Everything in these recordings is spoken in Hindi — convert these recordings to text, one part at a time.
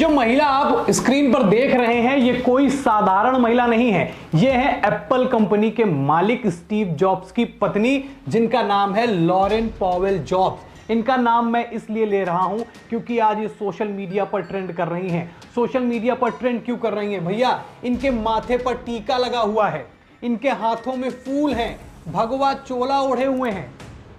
जो महिला आप स्क्रीन पर देख रहे हैं ये कोई साधारण महिला नहीं है। ये है एप्पल कंपनी के मालिक स्टीव जॉब्स की पत्नी, जिनका नाम है लॉरेन पॉवेल जॉब्स। इनका नाम मैं इसलिए ले रहा हूं क्योंकि आज ये सोशल मीडिया पर ट्रेंड कर रही हैं। सोशल मीडिया पर ट्रेंड क्यों कर रही हैं भैया? इनके माथे पर टीका लगा हुआ है, इनके हाथों में फूल हैं, भगवा चोला ओढ़े हुए हैं।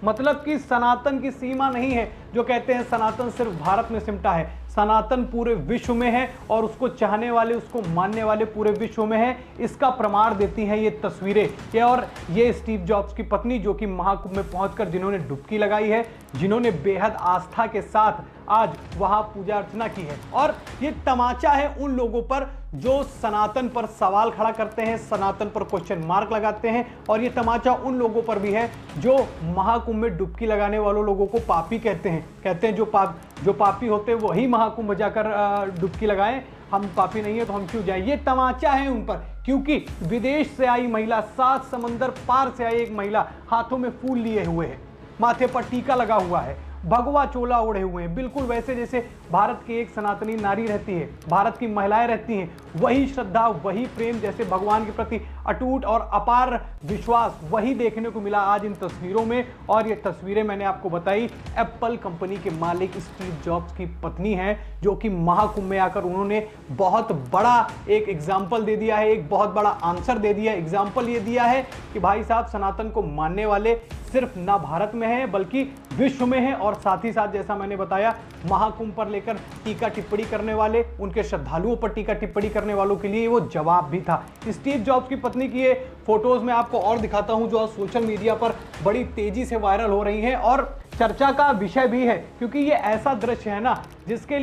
मतलब कि सनातन की सीमा नहीं है। जो कहते हैं सनातन सिर्फ भारत में सिमटा है, सनातन पूरे विश्व में है और उसको चाहने वाले, उसको मानने वाले पूरे विश्व में है। इसका प्रमाण देती हैं ये तस्वीरें। और ये स्टीव जॉब्स की पत्नी, जो कि महाकुंभ में पहुंचकर जिन्होंने डुबकी लगाई है, जिन्होंने बेहद आस्था के साथ आज वहां पूजा अर्चना की है। और ये तमाचा है उन लोगों पर जो सनातन पर सवाल खड़ा करते हैं, सनातन पर क्वेश्चन मार्क लगाते हैं। और ये तमाचा उन लोगों पर भी है जो महाकुंभ में डुबकी लगाने वालों लोगों को पापी कहते हैं। कहते हैं जो पापी होते हैं वही महाकुंभ जाकर डुबकी लगाएं, हम पापी नहीं है तो हम क्यों जाएं। ये तमाचा है उन पर, क्योंकि विदेश से आई महिला, 7 समंदर पार से आई एक महिला, हाथों में फूल लिए हुए है, माथे पर टीका लगा हुआ है, भगवा चोला ओढ़े हुए हैं, बिल्कुल वैसे जैसे भारत की एक सनातनी नारी रहती है, भारत की महिलाएं रहती हैं। वही श्रद्धा, वही प्रेम, जैसे भगवान के प्रति अटूट और अपार विश्वास, वही देखने को मिला आज इन तस्वीरों में। और ये तस्वीरें मैंने आपको बताई, एप्पल कंपनी के मालिक स्टीव जॉब्स की पत्नी है, जो कि महाकुंभ में आकर उन्होंने बहुत बड़ा एक एग्जाम्पल दे दिया है, एक बहुत बड़ा आंसर दे दिया। एग्जाम्पल ये दिया है कि भाई साहब, सनातन को मानने वाले सिर्फ ना भारत में है बल्कि विश्व में है। और साथ ही साथ जैसा मैंने बताया, महाकुंभ पर लेकर टीका टिप्पणी करने वाले, उनके श्रद्धालुओं पर टीका टिप्पणी करने वालों के लिए वो जवाब भी था। स्टीव जॉब्स की पत्नी की ये फोटोज मैं आपको और दिखाता हूं, जो सोशल मीडिया पर बड़ी तेजी से वायरल हो रही हैं और चर्चा का विषय भी है, क्योंकि ये ऐसा दृश्य है ना जिसके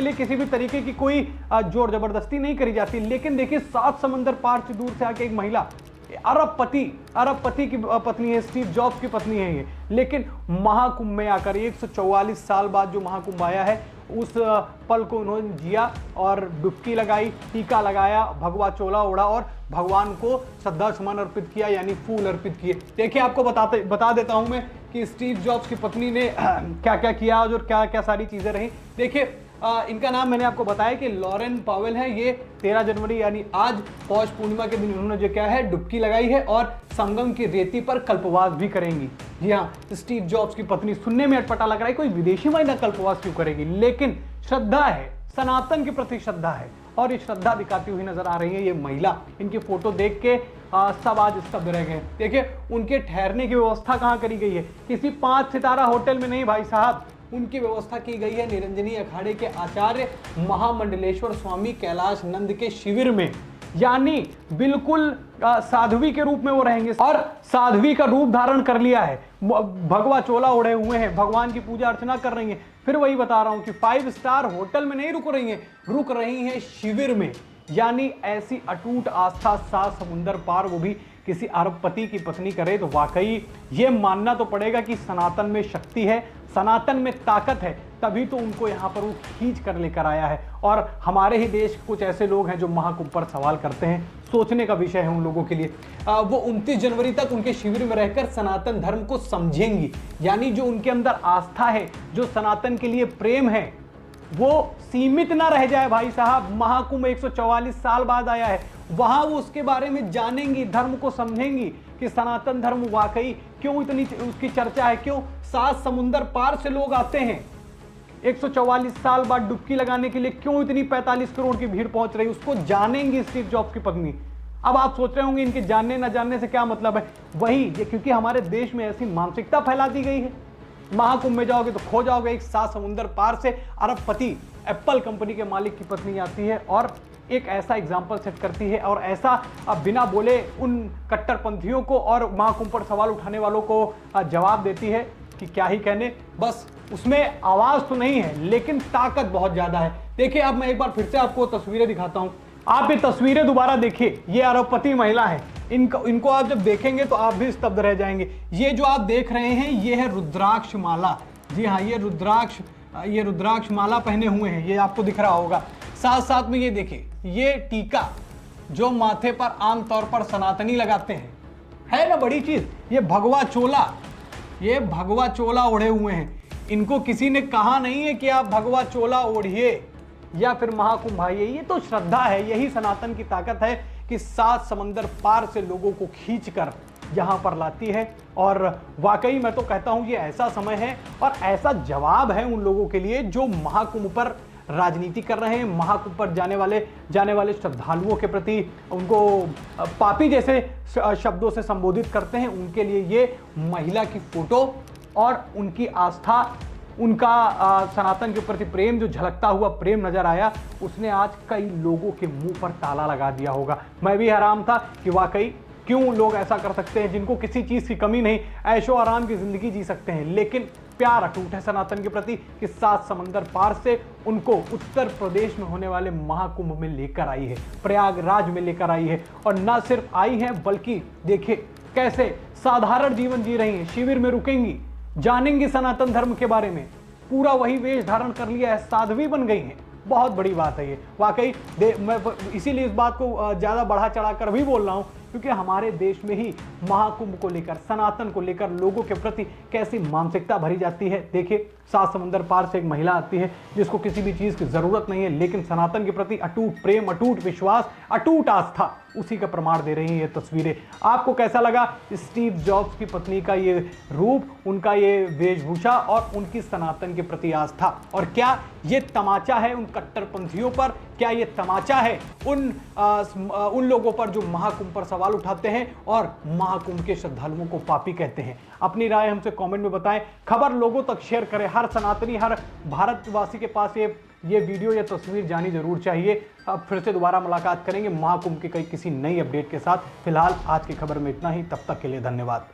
लिए किसी भी तरीके की कोई जोर जबरदस्ती नहीं करी जाती। लेकिन देखिए, 7 समंदर पार से दूर से आके एक महिला, अरबपति की पत्नी है, स्टीव जॉब्स की पत्नी है ये, लेकिन महाकुंभ में आकर 144 साल बाद जो महाकुंभ आया है, उस पल को उन्होंने जिया और डुबकी लगाई, टीका लगाया, भगवा चोला ओढ़ा और भगवान को श्रद्धा सुमन अर्पित किया, यानी फूल अर्पित किए। देखिए, आपको बता देता हूं मैं कि स्टीव जॉब्स की पत्नी ने क्या क्या किया और क्या क्या सारी चीजें रही। देखिए, इनका नाम मैंने आपको बताया कि लॉरेन पॉवेल है। ये 13 जनवरी यानी आज पौष पूर्णिमा के दिन इन्होंने जो क्या है, डुबकी लगाई है और संगम की रेती पर कल्पवास भी करेंगी। जी हाँ, स्टीव जॉब्स की पत्नी, सुनने में अटपटा लग रहा है, कोई विदेशी महिला कल्पवास क्यों करेगी, लेकिन श्रद्धा है, सनातन के प्रति श्रद्धा है और ये श्रद्धा दिखाती हुई नजर आ रही है ये महिला। इनकी फोटो देख के सब आज स्तब्ध रह गए। देखिए, उनके ठहरने की व्यवस्था कहाँ करी गई है, किसी 5 सितारा होटल में नहीं भाई साहब, उनकी व्यवस्था की गई है निरंजनी अखाड़े के आचार्य महामंडलेश्वर स्वामी कैलाश नंद के शिविर में। यानी बिल्कुल साध्वी के रूप में वो रहेंगे और साध्वी का रूप धारण कर लिया है, भगवा चोला ओढ़े हुए हैं, भगवान की पूजा अर्चना कर रही हैं। फिर वही बता रहा हूं कि 5 स्टार होटल में नहीं रुक रही हैं शिविर में। यानी ऐसी अटूट आस्था 7 समुंदर पार, वो भी किसी अरबपति की पत्नी करे, तो वाकई ये मानना तो पड़ेगा कि सनातन में शक्ति है, सनातन में ताकत है, तभी तो उनको यहाँ पर वो खींच कर लेकर आया है। और हमारे ही देश कुछ ऐसे लोग हैं जो महाकुंभ पर सवाल करते हैं, सोचने का विषय है उन लोगों के लिए। वो 29 जनवरी तक उनके शिविर में रहकर सनातन धर्म को समझेंगी। यानी जो उनके अंदर आस्था है, जो सनातन के लिए प्रेम है, वो सीमित ना रह जाए भाई साहब। महाकुंभ 144 साल बाद आया है, वहां वो उसके बारे में जानेंगी, धर्म को समझेंगी कि सनातन धर्म वाकई क्यों इतनी उसकी चर्चा है, क्यों 7 समुंदर पार से लोग आते हैं 144 साल बाद डुबकी लगाने के लिए, क्यों इतनी 45 करोड़ की भीड़ पहुंच रही है, उसको जानेंगी स्टीव जॉब्स की पत्नी। अब आप सोच रहे होंगे इनके जानने ना जानने से क्या मतलब है। वही ये, क्योंकि हमारे देश में ऐसी मानसिकता फैला दी गई है, महाकुंभ में जाओगे तो खो जाओगे। एक 7 समुंदर पार से अरबपति एप्पल कंपनी के मालिक की पत्नी आती है और एक ऐसा एग्जाम्पल सेट करती है और ऐसा बिना बोले उन कट्टरपंथियों को और महाकुंभ पर सवाल उठाने वालों को जवाब देती है कि क्या ही कहने। बस उसमें आवाज तो नहीं है, लेकिन ताकत बहुत ज्यादा है। देखिए, अब मैं एक बार फिर से आपको तस्वीरें दिखाता हूं, आप ये तस्वीरें दोबारा देखिए। ये अरबपति महिला है, इनको आप जब देखेंगे तो आप भी स्तब्ध रह जाएंगे। ये जो आप देख रहे हैं, ये है रुद्राक्ष माला। जी हाँ, ये रुद्राक्ष माला पहने हुए हैं, ये आपको दिख रहा होगा। साथ साथ में ये देखिए, ये टीका जो माथे पर आमतौर पर सनातनी लगाते हैं, है ना बड़ी चीज। ये भगवा चोला ओढ़े हुए हैं। इनको किसी ने कहा नहीं है कि आप भगवा चोला ओढ़िए या फिर महाकुंभ आइए। ये तो श्रद्धा है, यही सनातन की ताकत है कि 7 समंदर पार से लोगों को खींचकर यहां पर लाती है। और वाकई मैं तो कहता हूं ये ऐसा समय है और ऐसा जवाब है उन लोगों के लिए जो महाकुंभ पर राजनीति कर रहे हैं, महाकुंभ पर जाने वाले श्रद्धालुओं के प्रति उनको पापी जैसे शब्दों से संबोधित करते हैं। उनके लिए ये महिला की फोटो और उनकी आस्था, उनका सनातन के प्रति प्रेम, जो झलकता हुआ प्रेम नजर आया, उसने आज कई लोगों के मुंह पर ताला लगा दिया होगा। मैं भी हैरान था कि वाकई क्यों लोग ऐसा कर सकते हैं जिनको किसी चीज की कमी नहीं, ऐशो आराम की जिंदगी जी सकते हैं, लेकिन प्यार अटूट है सनातन के प्रति कि 7 समंदर पार से उनको उत्तर प्रदेश में होने वाले महाकुंभ में लेकर आई है, प्रयागराज में लेकर आई है। और ना सिर्फ आई है बल्कि देखिए कैसे साधारण जीवन जी रही हैं, शिविर में रुकेंगी, जानेंगे सनातन धर्म के बारे में, पूरा वही वेश धारण कर लिया है, साध्वी बन गई हैं। बहुत बड़ी बात है ये वाकई। मैं इसीलिए इस बात को ज्यादा बढ़ा चढ़ाकर भी बोल रहा हूं क्योंकि हमारे देश में ही महाकुंभ को लेकर, सनातन को लेकर लोगों के प्रति कैसी मानसिकता भरी जाती है। देखिए 7 समंदर पार से एक महिला आती है जिसको किसी भी चीज की जरूरत नहीं है, लेकिन सनातन के प्रति अटूट प्रेम, अटूट विश्वास, अटूट आस्था, उसी का प्रमाण दे रही हैं ये तस्वीरें। आपको कैसा लगा स्टीव जॉब्स की पत्नी का ये रूप, उनका ये वेशभूषा और उनकी सनातन के प्रति आस्था? और क्या ये तमाचा है उन कट्टरपंथियों पर? क्या ये तमाचा है उन लोगों पर जो महाकुंभ पर सवाल उठाते हैं और महाकुंभ के श्रद्धालुओं को पापी कहते हैं? अपनी राय हमसे कमेंट में बताएं, खबर लोगों तक शेयर करें। हर सनातनी, हर भारतवासी के पास ये वीडियो या तस्वीर जानी जरूर चाहिए। अब फिर से दोबारा मुलाकात करेंगे महाकुंभ के किसी नई अपडेट के साथ। फिलहाल आज की खबर में इतना ही, तब तक के लिए धन्यवाद।